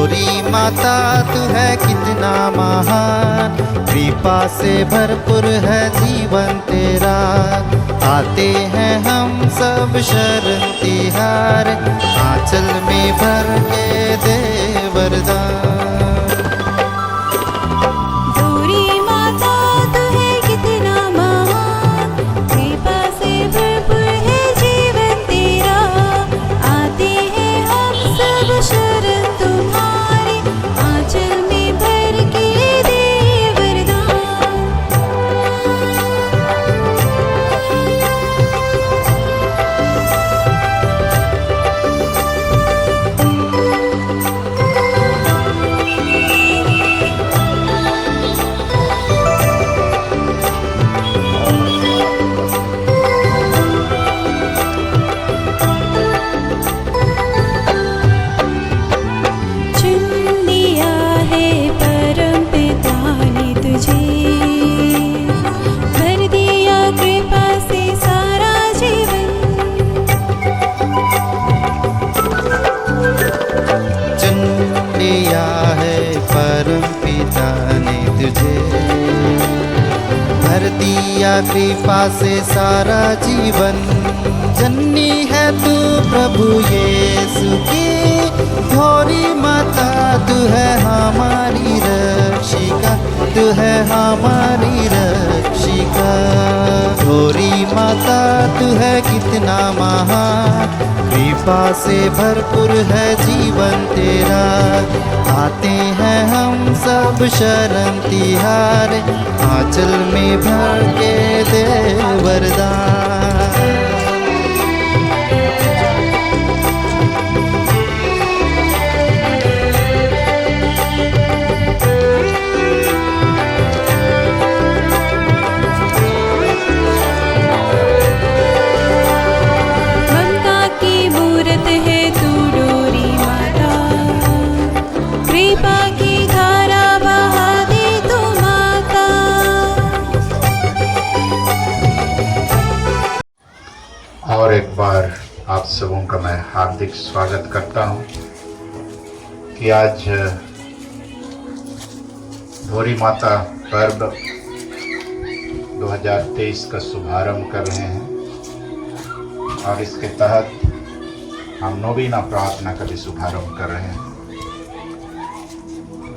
गौरी माता तू है कितना महान, कृपा से भरपूर है जीवन तेरा। आते हैं हम सब शरण तिहार, आंचल में भर के दे वरदान। भर दिया कृपा से सारा जीवन, जननी है तू प्रभु यीशु की। गौरी माता तू है हमारी रक्षिका, तू है हमारी रक्षिका। गौरी माता तू है कितना महान, कृपा से भरपूर है जीवन तेरा। आते हैं हम सब शरण तिहार, आंचल में भर के दे वरदान। और एक बार आप सबों का मैं हार्दिक स्वागत करता हूं कि आज गौरी माता पर्व 2023 का शुभारंभ कर रहे हैं और इसके तहत हम नौवीना प्रार्थना का भी शुभारंभ कर रहे हैं।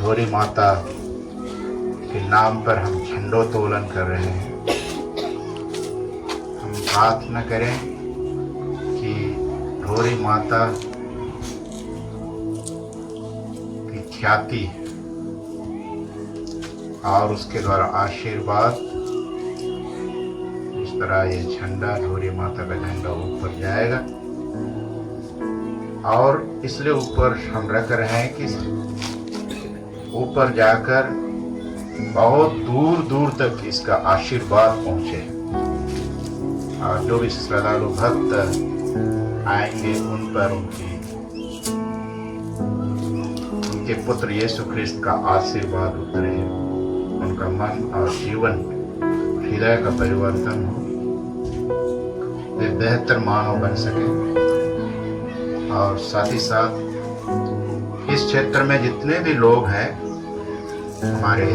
गौरी माता के नाम पर हम झंडोत्तोलन कर रहे हैं। हम प्रार्थना करें कि गौरी माता की ख्याति और उसके द्वारा आशीर्वाद, इस तरह ये झंडा, गौरी माता का झंडा ऊपर जाएगा और इसलिए ऊपर हम रख रहे हैं कि ऊपर जाकर बहुत दूर दूर तक इसका आशीर्वाद पहुंचे और जो भी श्रद्धालु भक्त आएंगे उन पर उनके पुत्र यीशु ख्रिस्त का आशीर्वाद उतरे, उनका मन और जीवन, हृदय का परिवर्तन हो, वे बेहतर मानव बन सके। और साथ ही साथ इस क्षेत्र में जितने भी लोग हैं, हमारे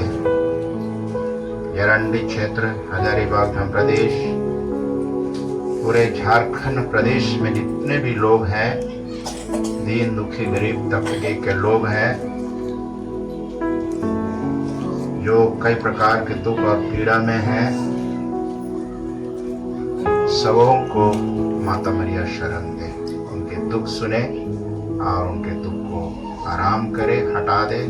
यरंडी क्षेत्र, हजारीबाग धाम प्रदेश, पूरे झारखंड प्रदेश में जितने भी लोग हैं, दीन दुखी गरीब तबके के लोग हैं, जो कई प्रकार के दुख और पीड़ा में हैं, सबों को माता मरिया शरण दे, उनके दुख सुने और उनके दुख को आराम करे, हटा दे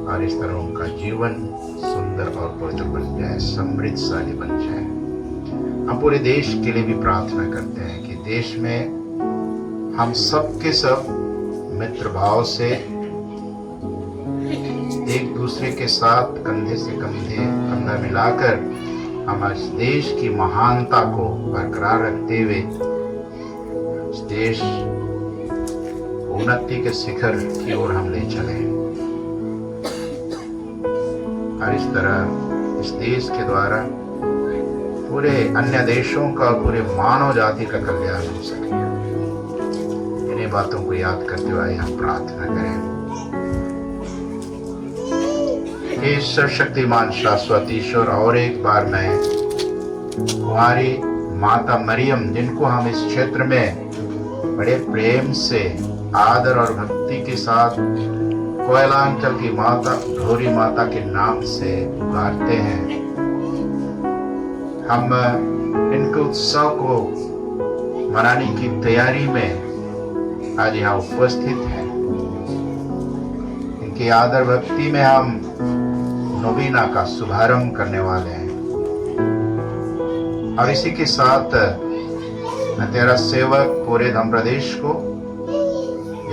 और इस तरह उनका जीवन सुंदर और पवित्र बन जाए, समृद्धशाली बन जाए। हम पूरे देश के लिए भी प्रार्थना करते हैं कि देश में हम सब के सब मित्र भाव से एक दूसरे के साथ कंधे से कंधा मिलाकर हम इस देश की महानता को बरकरार रखते हुए इस देश उन्नति के शिखर की ओर हम ले चले और इस तरह इस देश के द्वारा पूरे अन्य देशों का, पूरे मानव जाति का कल्याण हो सके। इन्हीं बातों को याद करते हुए हम प्रार्थना करें। हे सर्वशक्तिमान शाश्वत ईश्वर, और एक बार मैं तुम्हारी माता मरियम, जिनको हम इस क्षेत्र में बड़े प्रेम से, आदर और भक्ति के साथ कोयलांचल की माता, गौरी माता के नाम से पुकारते हैं, हम इनके उत्सव को मनाने की तैयारी में आज यहाँ उपस्थित हैं। इनकी आदर भक्ति में हम नवीना का शुभारंभ करने वाले हैं। और इसी के साथ मैं तेरा सेवक पूरे धम प्रदेश को,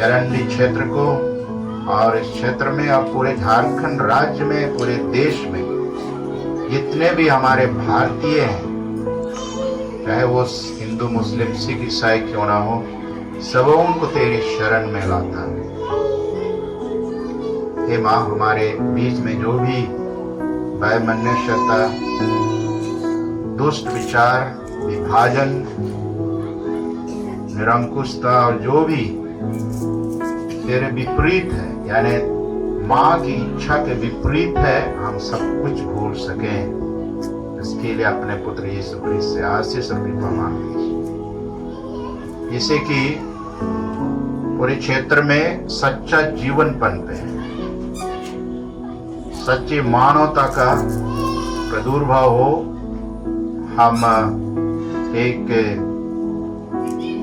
यरंडी क्षेत्र को, और इस क्षेत्र में और पूरे झारखंड राज्य में, पूरे देश में जितने भी हमारे भारतीय हैं, चाहे वो हिंदू, मुस्लिम, सिख, ईसाई क्यों ना हो, सबों को तेरी शरण में लाता है। हे माँ, हमारे बीच में जो भी वैमनस्यता, दुष्ट विचार, विभाजन, निरंकुशता और जो भी तेरे विपरीत है, यानी माँ की इच्छा के विपरीत है, हम सब कुछ भूल सकें। इसके लिए अपने पुत्र यीशु ख्रिस्त से आशीष और कृपा मांगते, जिससे कि पूरे क्षेत्र में सच्चा जीवन पनपे, सच्ची मानवता का प्रादुर्भाव हो, हम एक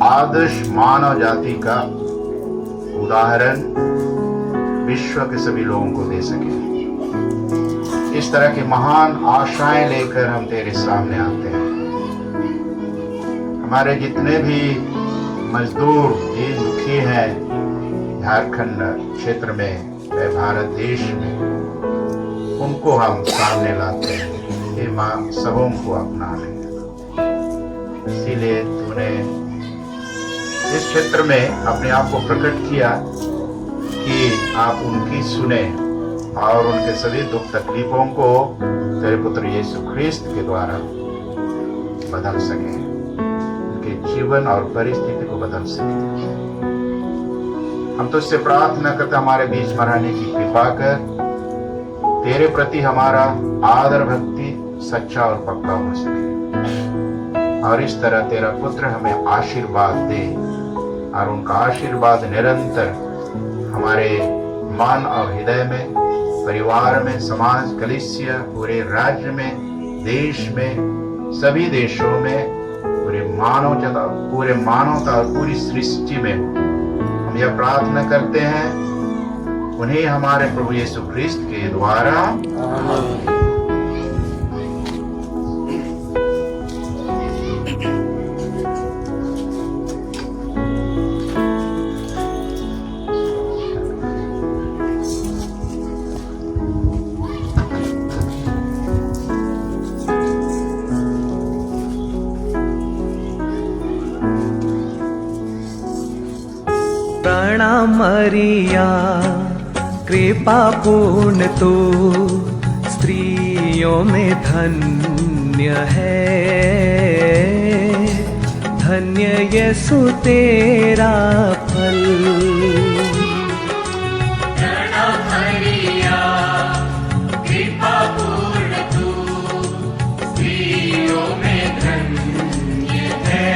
आदर्श मानव जाति का उदाहरण विश्व के सभी लोगों को दे सके। इस तरह की महान आशाएं लेकर हम तेरे सामने आते हैं। हमारे जितने भी मजदूर, दीन दुखी हैं झारखंड क्षेत्र में, चाहे भारत देश में, उनको हम सामने लाते हैं। हे माँ, सबों को अपना ले। इसीलिए तूने इस क्षेत्र में अपने आप को प्रकट किया कि आप उनकी सुने और उनके सभी दुख तकलीफों को तेरे पुत्र यीशु ख्रिस्त के द्वारा बदल सके, उनके जीवन और परिस्थिति को बदल सके। हम तो इससे प्रार्थना करते, हमारे बीच में रहने की कृपा कर, तेरे प्रति हमारा आदर भक्ति सच्चा और पक्का हो सके, और इस तरह तेरा पुत्र हमें आशीर्वाद दे, और उनका आशीर्वाद निरंतर हमारे मन और हृदय में, परिवार में, समाज, कलीसिया, पूरे राज्य में, देश में, सभी देशों में, पूरे मानवता और पूरी सृष्टि में हम यह प्रार्थना करते हैं, उन्हें हमारे प्रभु यीशु ख्रिस्त के द्वारा। प्रणाम मरिया, कृपा पूर्ण तू स्त्रियों में धन्य है, धन्य यीशु तेरा फल। प्रणाम मरिया, कृपा पूर्ण तू स्त्रियों में धन्य है,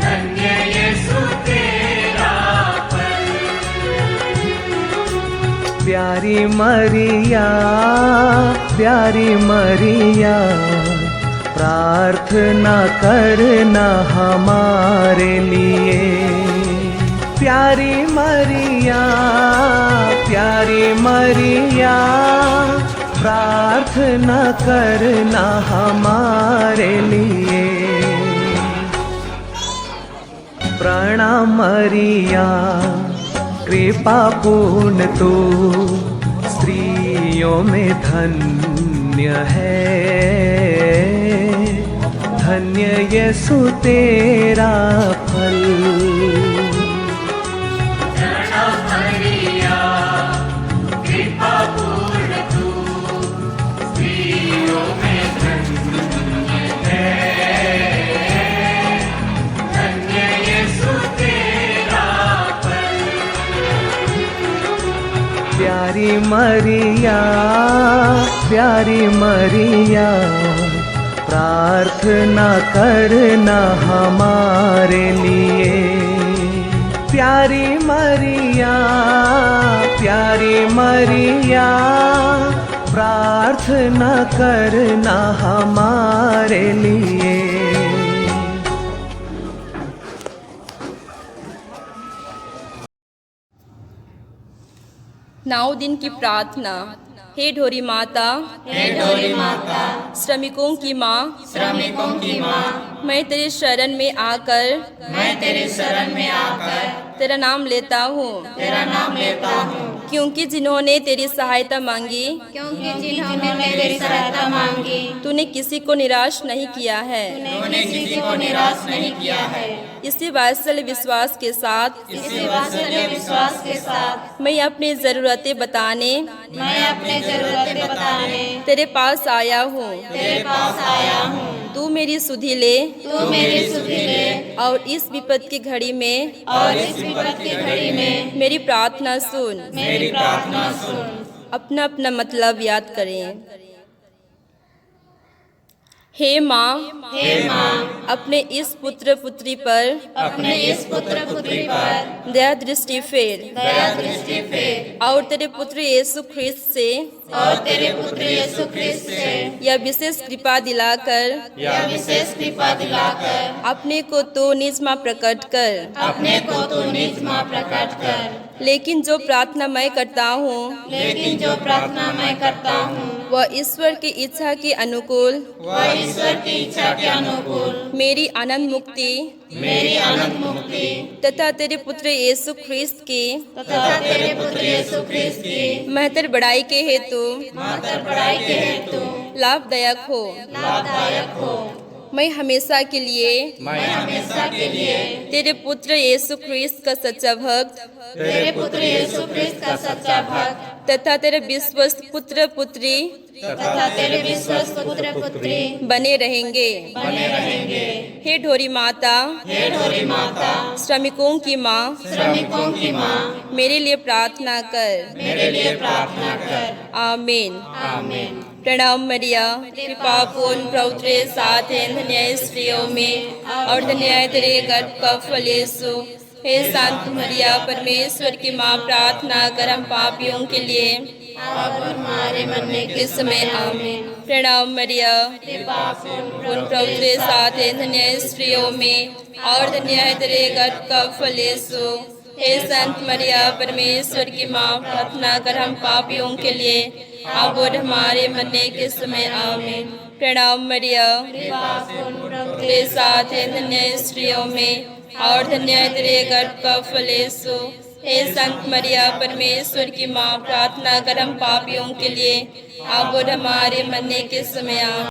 धन्य यीशु तेरा फल। प्यारी मरिया, प्यारी मरिया, प्रार्थना करना हमारे लिए। प्यारी मरिया, प्यारी मरिया, प्रार्थना करना हमारे लिए। प्रणाम मरिया, कृपा पूर्ण तू स्त्रियों में धन्य है, धन्य यीशु तेरा फल। प्रणाम मरिया, कृपा पूर्ण तू स्त्रियों में धन्य है, धन्य यीशु तेरा फल। प्यारी मरिया, प्यारी मरिया, प्रार्थना करना हमारे लिए। प्यारी मरिया, प्यारी मरिया, प्रार्थना करना हमारे लिए। नौ दिन की प्रार्थना। हे ढोरी माता, हे ढोरी माता, श्रमिकों की माँ, श्रमिकों की माँ, मैं तेरे शरण में आकर, मैं तेरे शरण में आकर तेरा नाम लेता हूँ, तेरा नाम लेता हूँ। क्योंकि जिन्होंने तेरी सहायता मांगी, क्योंकि जिन्होंने तेरी सहायता मांगी, तूने किसी को निराश नहीं किया है। तूने किसी को निराश नहीं किया है। इसी वात्सल्य विश्वास के साथ इसी वात्सल्य विश्वास के साथ मैं अपनी ज़रूरतें बताने मैं अपनी जरूरतें बताने तेरे पास आया हूँ। तेरे पास आया हूँ। तू मेरी सुधि ले तू मेरी सुधि ले और इस विपद की घड़ी में और इस विपद की घड़ी में मेरी प्रार्थना सुन। मेरी प्रार्थना सुन। अपना अपना मतलब याद करें। हे माँ, हे माँ, अपने इस पुत्र पुत्री पर अपने इस पुत्र पुत्री पर दया दृष्टि फेर दया दृष्टि फेर और तेरे पुत्र यीशु ख्रिस्त से और तेरे पुत्र यीशु ख्रिस्त से यह विशेष कृपा दिलाकर यह विशेष कृपा दिलाकर अपने को तो निज माँ प्रकट कर। अपने को तू निज माँ प्रकट कर। लेकिन जो प्रार्थना मैं करता हूँ लेकिन जो प्रार्थना मैं करता हूँ वह ईश्वर की इच्छा के अनुकूल वह ईश्वर की इच्छा के अनुकूल मेरी आनंद मुक्ति मेरी अनंत मुक्ति तथा तेरे पुत्र यीशु ख्रिस्त की तथा तेरे पुत्र यीशु ख्रिस्त की महत्तर बड़ाई के हेतु महत्तर बड़ाई के हेतु लाभदायक हो। लाभदायक हो। मैं हमेशा के लिए मैं हमेशा के लिए तेरे पुत्र यीशु ख्रिस्त का सच्चा भक्त तेरे पुत्र यीशु ख्रिस्त का सच्चा भक्त तथा तेरे विश्वस्त पुत्र पुत्री तथा तेरे विश्वस्त पुत्र पुत्री बने रहेंगे। बने रहेंगे। हे ढोरी माता, हे ढोरी माता, श्रमिकों की माँ, श्रमिकों की माँ, मेरे लिए प्रार्थना कर। मेरे लिए प्रार्थना कर। आमीन। आमीन। प्रणाम मरिया, कृपा पूर्ण प्रभु तेरे साथ है, धन्य है स्त्रियों में और धन्य है तेरे गर्भ का फल यीशु। हे शांत मरिया, परमेश्वर की माँ, प्रार्थना कर हम पापियों के लिए अब हमारे मरने के इस समय आमीन। प्रणाम मरिया, पूर्ण प्रभु तेरे साथ है, धन्य है स्त्रियों में और धन्य है तेरे गर्भ का फल यीशु। हे संत मरिया, परमेश्वर की माँ, प्रार्थना कर हम पापियों के लिए अब और हमारे मरने के समय आमीन। प्रणाम मरिया, तेरे साथ है, धन्य है स्त्रियों में और धन्य है तेरे गर्भ का फल यीशु। हे संत मरिया, परमेश्वर की माँ, प्रार्थना कर हम पापियों के लिए अब और हमारे मरने के समय आमीन।